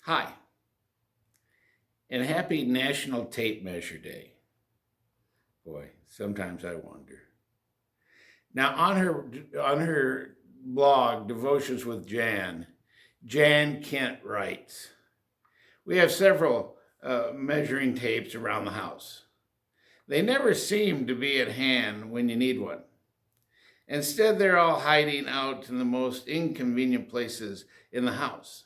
Hi, and happy National Tape Measure Day. Boy, sometimes I wonder. Now, on her blog, Devotions with Jan, Jan Kent writes, "We have several measuring tapes around the house. They never seem to be at hand when you need one. Instead, they're all hiding out in the most inconvenient places in the house.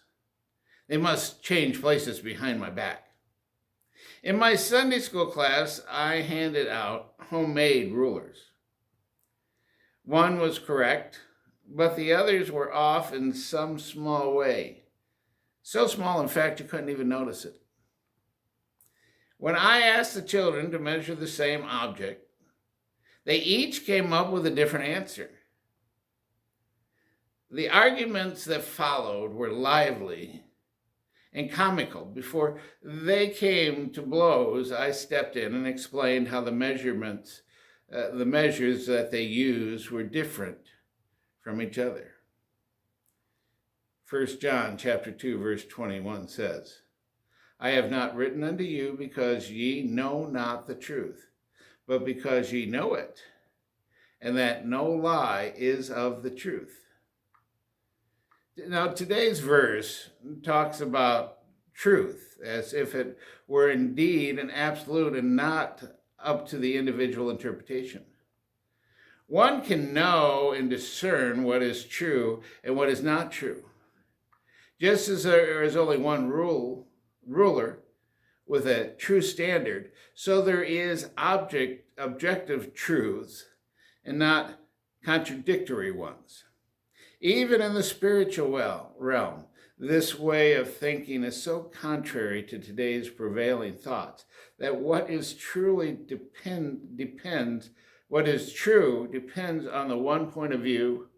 They must change places behind my back. In my Sunday school class, I handed out homemade rulers. One was correct, but the others were off in some small way. So small, in fact, you couldn't even notice it. When I asked the children to measure the same object, they each came up with a different answer. The arguments that followed were lively and comical. Before they came to blows, I stepped in and explained how the measures that they used were different from each other. 1 John chapter 2, verse 21 says, "I have not written unto you because ye know not the truth, but because ye know it, and that no lie is of the truth." Now, today's verse talks about truth as if it were indeed an absolute and not up to the individual interpretation. One can know and discern what is true and what is not true. Just as there is only one ruler with a true standard, so there is objective truths and not contradictory ones. Even in the spiritual realm, this way of thinking is so contrary to today's prevailing thoughts that what is true depends on the one point of view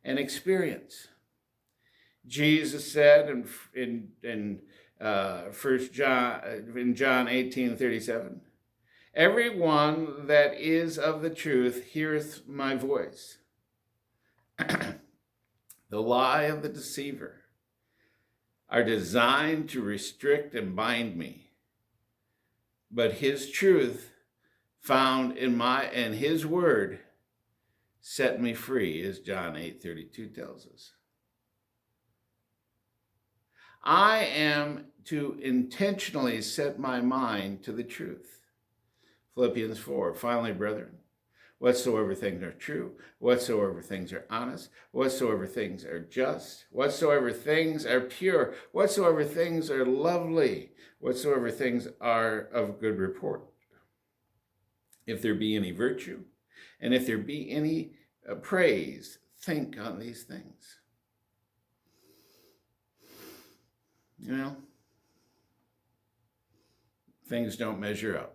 and experience. Jesus said in John 18:37, "Everyone that is of the truth heareth my voice." The lie of the deceiver are designed to restrict and bind me, but his truth found in his word set me free, as John 8:32 tells us. I am to intentionally set my mind to the truth. Philippians 4, "Finally, brethren, whatsoever things are true, whatsoever things are honest, whatsoever things are just, whatsoever things are pure, whatsoever things are lovely, whatsoever things are of good report. If there be any virtue, and if there be any praise, think on these things." You know, things don't measure up.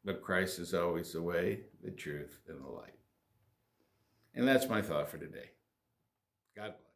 But Christ is always the way, the truth, and the light. And that's my thought for today. God bless.